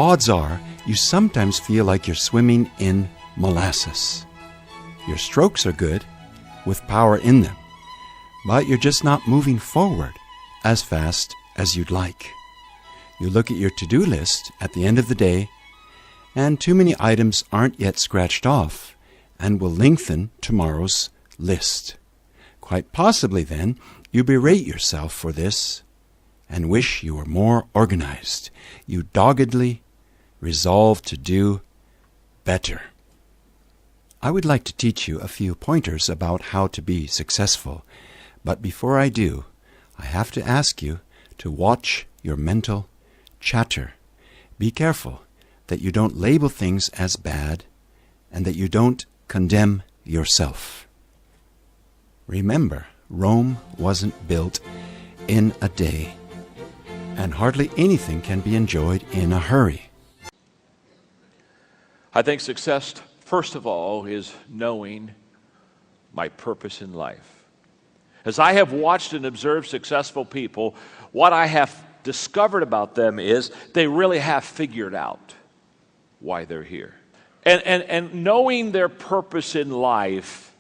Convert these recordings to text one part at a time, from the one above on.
odds are you sometimes feel like you're swimming in molasses. Your strokes are good, with power in them, but you're just not moving forward as fast as you'd like. You look at your to-do list at the end of the day, and too many items aren't yet scratched off and will lengthen tomorrow's list. Quite possibly then, you berate yourself for this and wish you were more organized. You doggedly resolve to do better. I would like to teach you a few pointers about how to be successful, but before I do, I have to ask you to watch your mental chatter. Be careful that you don't label things as bad and that you don't condemn yourself. Remember, Rome wasn't built in a day, and hardly anything can be enjoyed in a hurry. I think success, first of all, is knowing my purpose in life. As I have watched and observed successful people, what I have discovered about them is they really have figured out why they're here. And knowing their purpose in life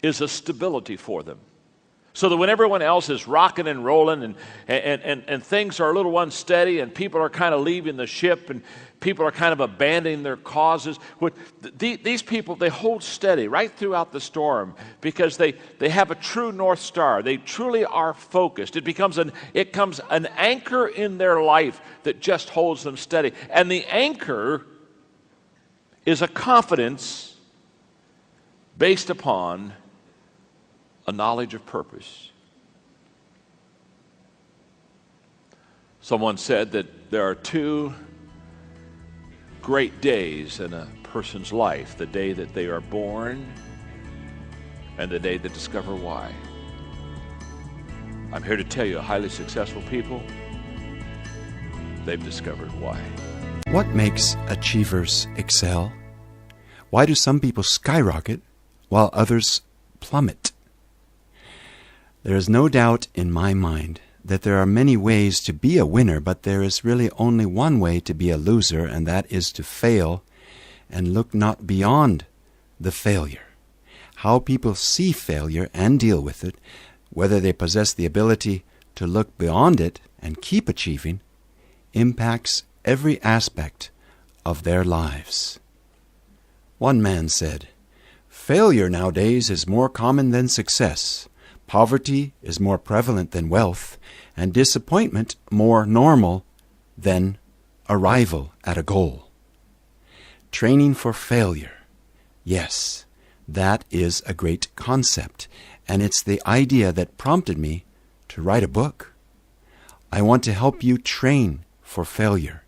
is a stability for them. So that when everyone else is rocking and rolling and things are a little unsteady and people are kind of leaving the ship and people are kind of abandoning their causes, these people, they hold steady right throughout the storm because they have a true North Star. They truly are focused. It becomes an anchor in their life that just holds them steady. And the anchor is a confidence based upon a knowledge of purpose. Someone said that there are two great days in a person's life: the day that they are born and the day they discover why. I'm here to tell you, highly successful people, they've discovered why. What makes achievers excel? Why do some people skyrocket while others plummet? There is no doubt in my mind that there are many ways to be a winner, but there is really only one way to be a loser, and that is to fail and look not beyond the failure. How people see failure and deal with it, whether they possess the ability to look beyond it and keep achieving, impacts every aspect of their lives. One man said, "Failure nowadays is more common than success. Poverty is more prevalent than wealth, and disappointment more normal than arrival at a goal." Training for failure. Yes, that is a great concept, and it's the idea that prompted me to write a book. I want to help you train for failure.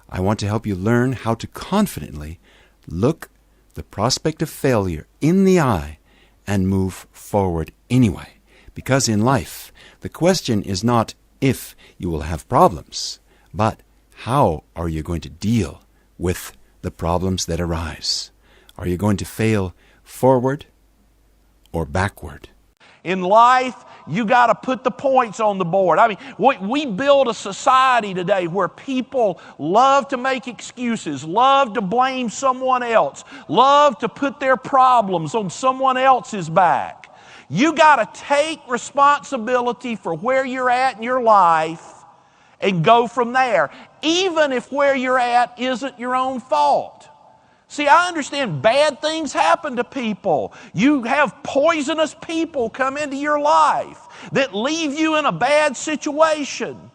I want to help you learn how to confidently look the prospect of failure in the eye and move forward anyway. Because in life, the question is not if you will have problems, but how are you going to deal with the problems that arise? Are you going to fail forward or backward? In life, you got to put the points on the board. I mean, we build a society today where people love to make excuses, love to blame someone else, love to put their problems on someone else's back. You got to take responsibility for where you're at in your life and go from there, even if where you're at isn't your own fault. See, I understand bad things happen to people. You have poisonous people come into your life that leave you in a bad situation.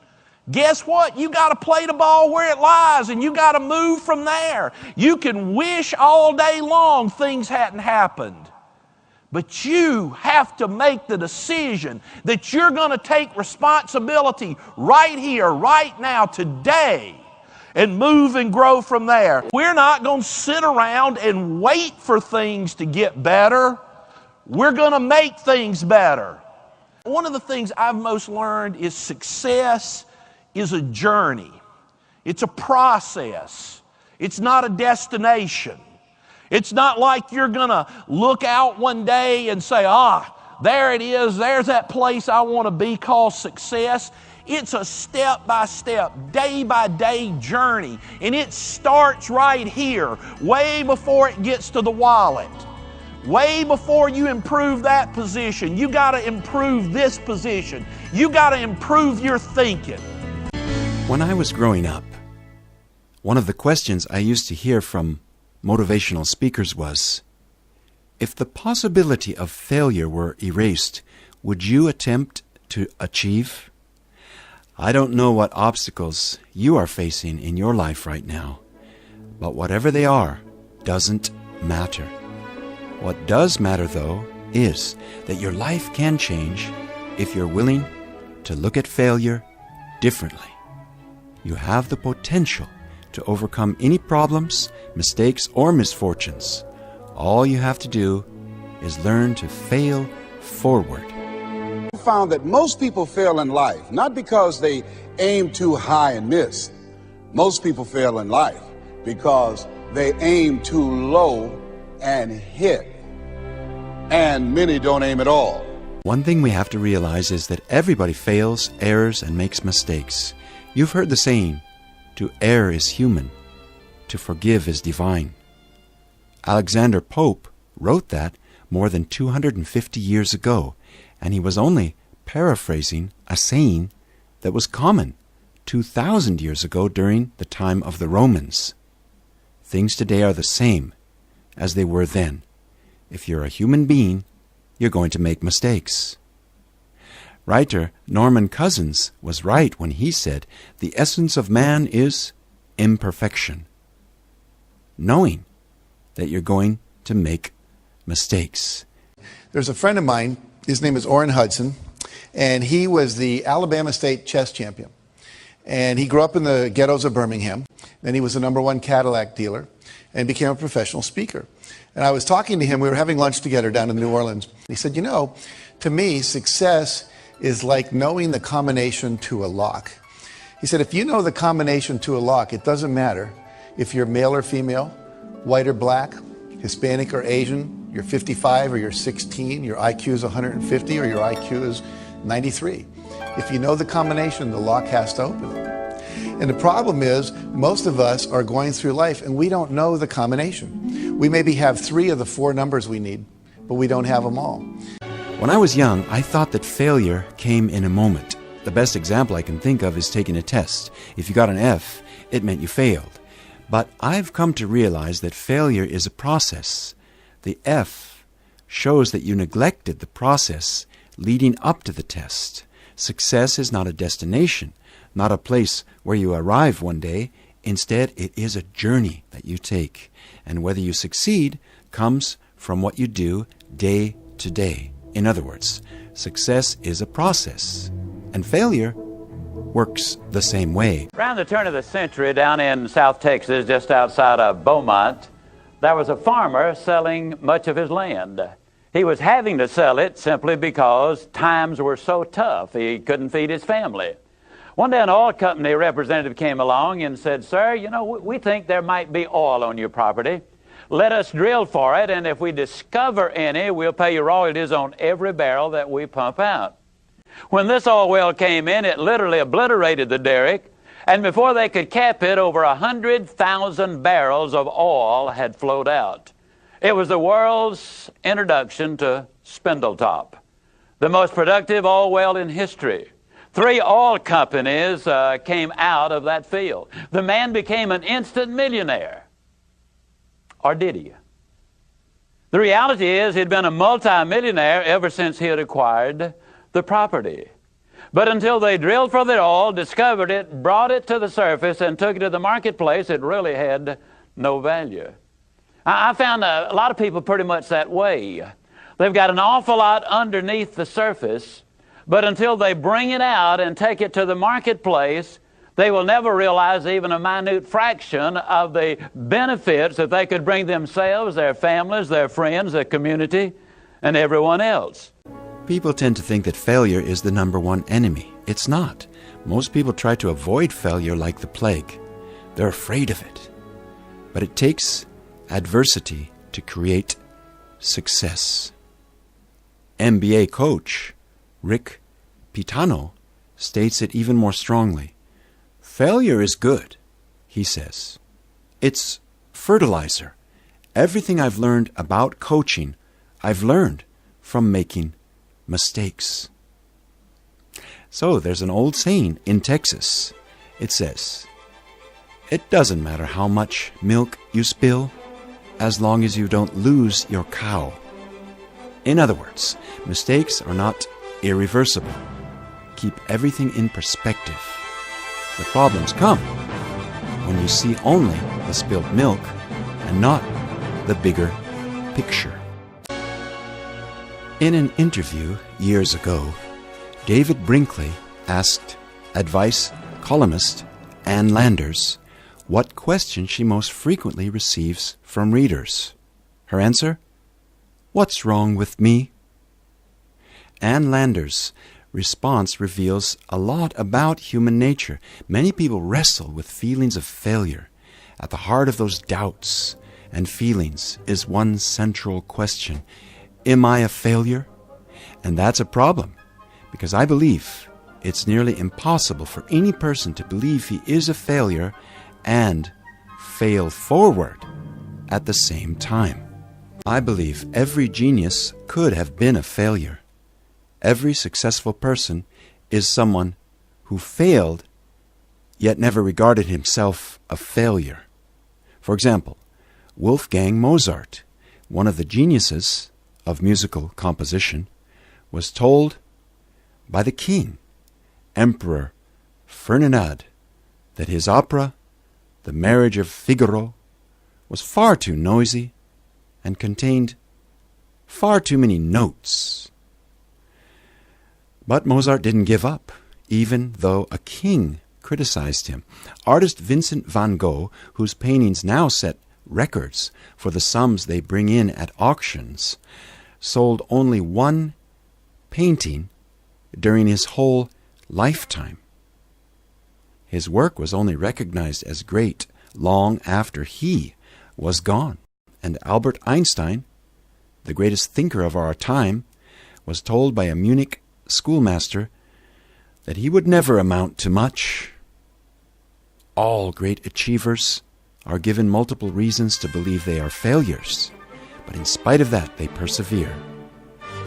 Guess what? You got to play the ball where it lies, and you got to move from there. You can wish all day long things hadn't happened, but you have to make the decision that you're going to take responsibility right here, right now, today, and move and grow from there. We're not going to sit around and wait for things to get better. We're going to make things better. One of the things I've most learned is success is a journey. It's a process. It's not a destination. It's not like you're going to look out one day and say, there it is, there's that place I want to be called success. It's a step-by-step, day-by-day journey. And it starts right here, way before it gets to the wallet. Way before you improve that position, you got to improve this position. You got to improve your thinking. When I was growing up, one of the questions I used to hear from motivational speakers was, if the possibility of failure were erased, would you attempt to achieve? I don't know what obstacles you are facing in your life right now, but whatever they are doesn't matter. What does matter, though, is that your life can change if you're willing to look at failure differently. You have the potential to overcome any problems, mistakes, or misfortunes. All you have to do is learn to fail forward. I found that most people fail in life, not because they aim too high and miss. Most people fail in life because they aim too low and hit. And many don't aim at all. One thing we have to realize is that everybody fails, errs, and makes mistakes. You've heard the saying, to err is human, to forgive is divine. Alexander Pope wrote that more than 250 years ago, and he was only paraphrasing a saying that was common 2,000 years ago during the time of the Romans. Things today are the same as they were then. If you're a human being, you're going to make mistakes. Writer Norman Cousins was right when he said, the essence of man is imperfection. Knowing that you're going to make mistakes. There's a friend of mine, his name is Orrin Hudson, and he was the Alabama State chess champion. And he grew up in the ghettos of Birmingham. Then he was the #1 Cadillac dealer and became a professional speaker. And I was talking to him, we were having lunch together down in New Orleans. He said, you know, to me, success is like knowing the combination to a lock. He said, if you know the combination to a lock, it doesn't matter if you're male or female, white or black, Hispanic or Asian, you're 55 or you're 16, your IQ is 150 or your IQ is 93. If you know the combination, the lock has to open. And the problem is, most of us are going through life and we don't know the combination. We maybe have 3 of the 4 numbers we need, but we don't have them all. When I was young, I thought that failure came in a moment. The best example I can think of is taking a test. If you got an F, it meant you failed. But I've come to realize that failure is a process. The F shows that you neglected the process leading up to the test. Success is not a destination, not a place where you arrive one day. Instead, it is a journey that you take. And whether you succeed comes from what you do day to day. In other words, success is a process, and failure works the same way. Around the turn of the century, down in South Texas, just outside of Beaumont, there was a farmer selling much of his land. He was having to sell it simply because times were so tough. He couldn't feed his family. One day an oil company representative came along and said, sir, you know, we think there might be oil on your property. Let us drill for it, and if we discover any, we'll pay you royalties on every barrel that we pump out. When this oil well came in, it literally obliterated the derrick, and before they could cap it, over 100,000 barrels of oil had flowed out. It was the world's introduction to Spindletop, the most productive oil well in history. 3 oil companies came out of that field. The man became an instant millionaire. Or did he? The reality is he'd been a multi-millionaire ever since he had acquired the property. But until they drilled for the oil, discovered it, brought it to the surface, and took it to the marketplace, it really had no value. I found a lot of people pretty much that way. They've got an awful lot underneath the surface, but until they bring it out and take it to the marketplace, they will never realize even a minute fraction of the benefits that they could bring themselves, their families, their friends, their community, and everyone else. People tend to think that failure is the #1 enemy. It's not. Most people try to avoid failure like the plague. They're afraid of it. But it takes adversity to create success. NBA coach Rick Pitano states it even more strongly. Failure is good, he says. It's fertilizer. Everything I've learned about coaching, I've learned from making mistakes. So there's an old saying in Texas. It says, "It doesn't matter how much milk you spill, as long as you don't lose your cow." In other words, mistakes are not irreversible. Keep everything in perspective. The problems come when you see only the spilled milk and not the bigger picture. In an interview years ago, David Brinkley asked advice columnist Ann Landers what question she most frequently receives from readers. Her answer? "What's wrong with me?" Ann Landers' response reveals a lot about human nature. Many people wrestle with feelings of failure. At the heart of those doubts and feelings is one central question: am I a failure? And that's a problem, because I believe it's nearly impossible for any person to believe he is a failure and fail forward at the same time. I believe every genius could have been a failure. Every successful person is someone who failed yet never regarded himself a failure. For example, Wolfgang Mozart, one of the geniuses of musical composition, was told by the king, Emperor Ferdinand, that his opera, The Marriage of Figaro, was far too noisy and contained far too many notes. But Mozart didn't give up, even though a king criticized him. Artist Vincent van Gogh, whose paintings now set records for the sums they bring in at auctions, sold only one painting during his whole lifetime. His work was only recognized as great long after he was gone. And Albert Einstein, the greatest thinker of our time, was told by a Munich schoolmaster that he would never amount to much. All great achievers are given multiple reasons to believe they are failures, but in spite of that, they persevere.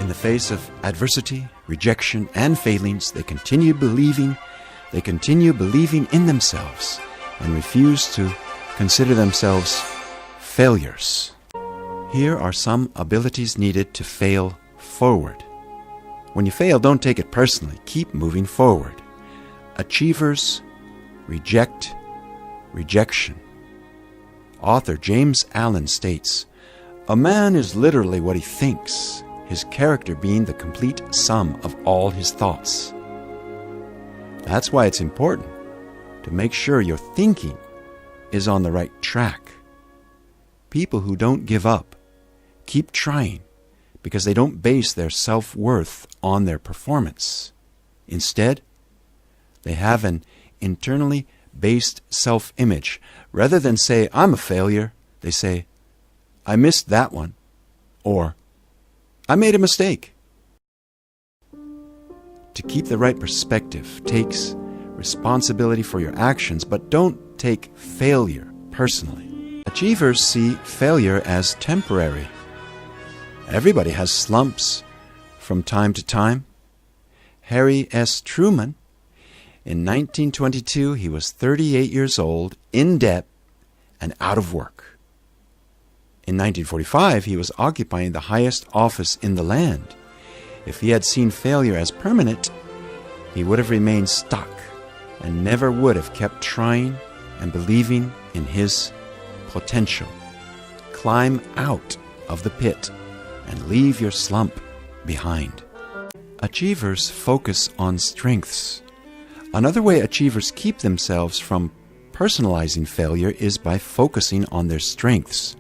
In the face of adversity, rejection, and failings, they continue believing in themselves and refuse to consider themselves failures. Here are some abilities needed to fail forward. When you fail, don't take it personally. Keep moving forward. Achievers reject rejection. Author James Allen states, "A man is literally what he thinks, his character being the complete sum of all his thoughts." That's why it's important to make sure your thinking is on the right track. People who don't give up keep trying because they don't base their self-worth on their performance. Instead, they have an internally based self-image. Rather than say, "I'm a failure," they say, "I missed that one," or "I made a mistake." To keep the right perspective takes responsibility for your actions, but don't take failure personally. Achievers see failure as temporary. Everybody has slumps from time to time. Harry S. Truman, in 1922, he was 38 years old, in debt, and out of work. In 1945, he was occupying the highest office in the land. If he had seen failure as permanent, he would have remained stuck and never would have kept trying and believing in his potential. Climb out of the pit and leave your slump behind. Achievers focus on strengths. Another way achievers keep themselves from personalizing failure is by focusing on their strengths.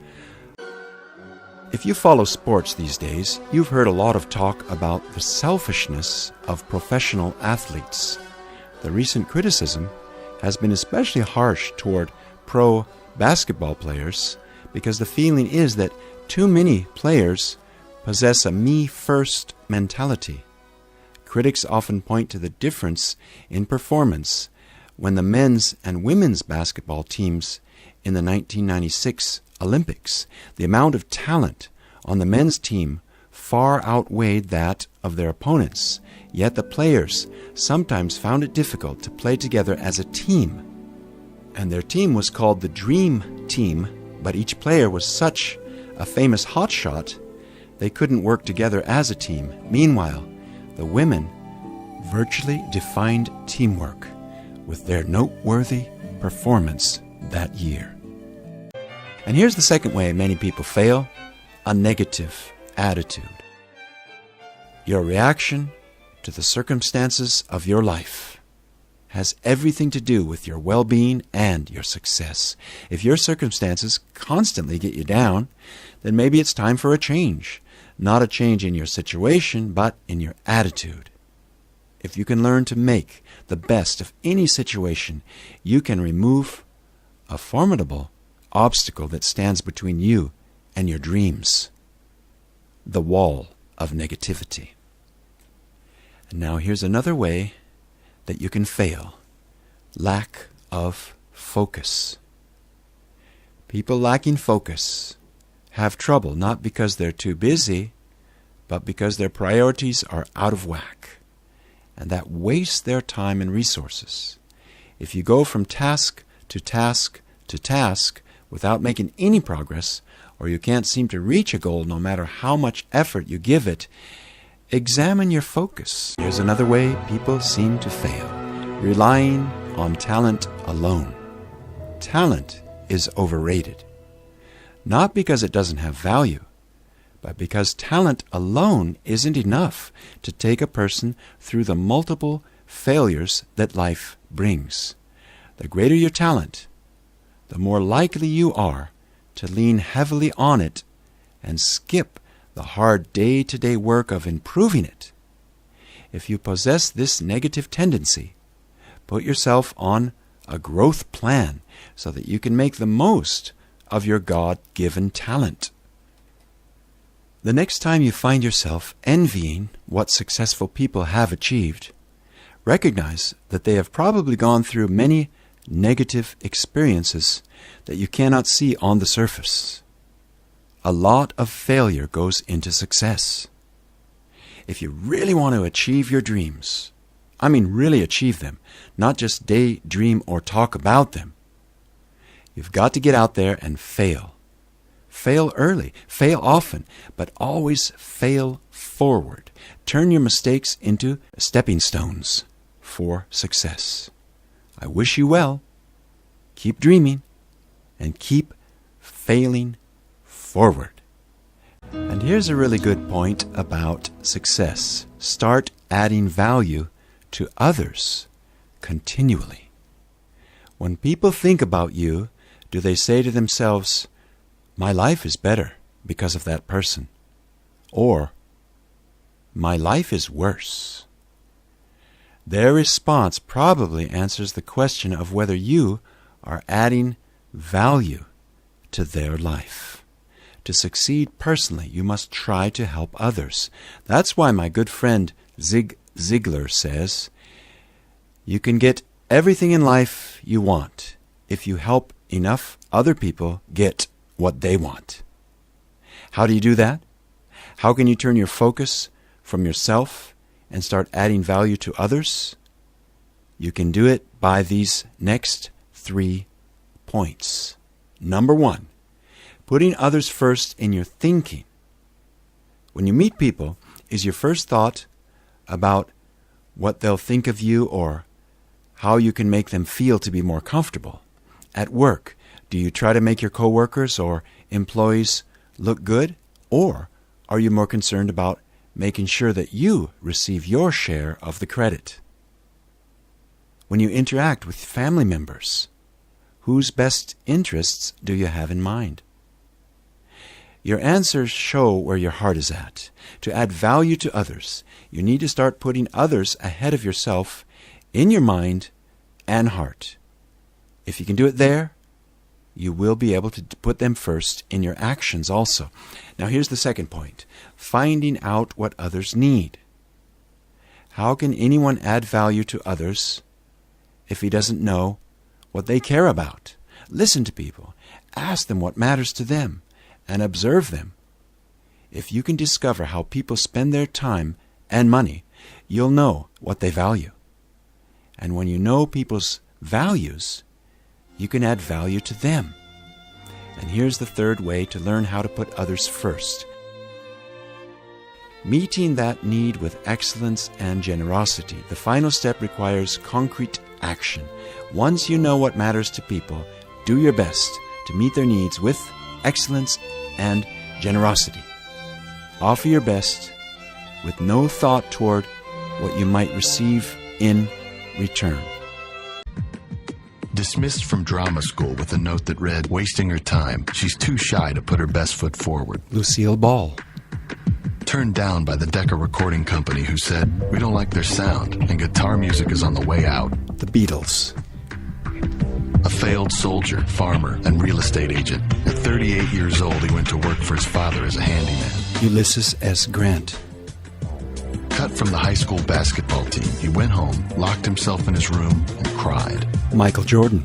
If you follow sports these days, you've heard a lot of talk about the selfishness of professional athletes. The recent criticism has been especially harsh toward pro basketball players because the feeling is that too many players possess a me-first mentality. Critics often point to the difference in performance when the men's and women's basketball teams in the 1996 Olympics. The amount of talent on the men's team far outweighed that of their opponents, yet the players sometimes found it difficult to play together as a team. And their team was called the Dream Team, but each player was such a famous hotshot they couldn't work together as a team. Meanwhile, the women virtually defined teamwork with their noteworthy performance that year. And here's the second way many people fail: a negative attitude. Your reaction to the circumstances of your life has everything to do with your well-being and your success. If your circumstances constantly get you down, then maybe it's time for a change. Not a change in your situation, but in your attitude. If you can learn to make the best of any situation, you can remove a formidable obstacle that stands between you and your dreams: the wall of negativity. And now here's another way that you can fail: lack of focus. People lacking focus have trouble not because they're too busy, but because their priorities are out of whack, and that wastes their time and resources. If you go from task to task to task without making any progress, or you can't seem to reach a goal no matter how much effort you give it, examine your focus. Here's another way people seem to fail: relying on talent alone. Talent is overrated. Not because it doesn't have value, but because talent alone isn't enough to take a person through the multiple failures that life brings. The greater your talent, the more likely you are to lean heavily on it and skip the hard day-to-day work of improving it. If you possess this negative tendency, put yourself on a growth plan so that you can make the most of your God-given talent. The next time you find yourself envying what successful people have achieved, recognize that they have probably gone through many negative experiences that you cannot see on the surface. A lot of failure goes into success. If you really want to achieve your dreams, I mean really achieve them, not just daydream or talk about them, you've got to get out there and fail. Fail early, fail often, but always fail forward. Turn your mistakes into stepping stones for success. I wish you well. Keep dreaming and keep failing forward. And here's a really good point about success. Start adding value to others continually. When people think about you, do they say to themselves, "My life is better because of that person," or "My life is worse"? Their response probably answers the question of whether you are adding value to their life. To succeed personally, you must try to help others. That's why my good friend Zig Ziglar says, "You can get everything in life you want if you help enough other people get what they want." How do you do that? How can you turn your focus from yourself and start adding value to others? You can do it by these next 3 points. Number 1, putting others first in your thinking. When you meet people, is your first thought about what they'll think of you or how you can make them feel to be more comfortable? At work, do you try to make your coworkers or employees look good? Or are you more concerned about making sure that you receive your share of the credit? When you interact with family members, whose best interests do you have in mind? Your answers show where your heart is at. To add value to others, you need to start putting others ahead of yourself in your mind and heart. If you can do it there, you will be able to put them first in your actions also. Now here's the second point: finding out what others need. How can anyone add value to others if he doesn't know what they care about? Listen to people. Ask them what matters to them and observe them. If you can discover how people spend their time and money, you'll know what they value. And when you know people's values, you can add value to them. And here's the third way to learn how to put others first. Meeting that need with excellence and generosity. The final step requires concrete action. Once you know what matters to people, do your best to meet their needs with excellence and generosity. Offer your best with no thought toward what you might receive in return. Dismissed from drama school with a note that read, "Wasting her time. She's too shy to put her best foot forward." Lucille Ball. Turned down by the Decca Recording Company, who said, "We don't like their sound, and guitar music is on the way out." The Beatles. A failed soldier, farmer, and real estate agent. At 38 years old, he went to work for his father as a handyman. Ulysses S. Grant. Cut from the high school basketball team, he went home, locked himself in his room, and cried. Michael Jordan.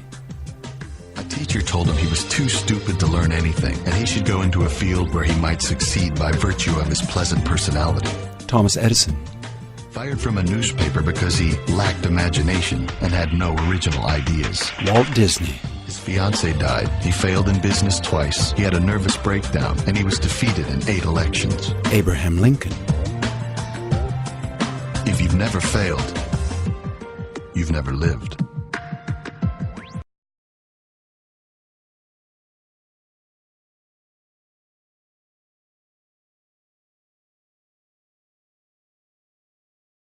A teacher told him he was too stupid to learn anything, and he should go into a field where he might succeed by virtue of his pleasant personality. Thomas Edison. Fired from a newspaper because he lacked imagination and had no original ideas. Walt Disney. His fiancée died. He failed in business twice. He had a nervous breakdown, and he was defeated in 8 elections. Abraham Lincoln. If you've never failed, you've never lived.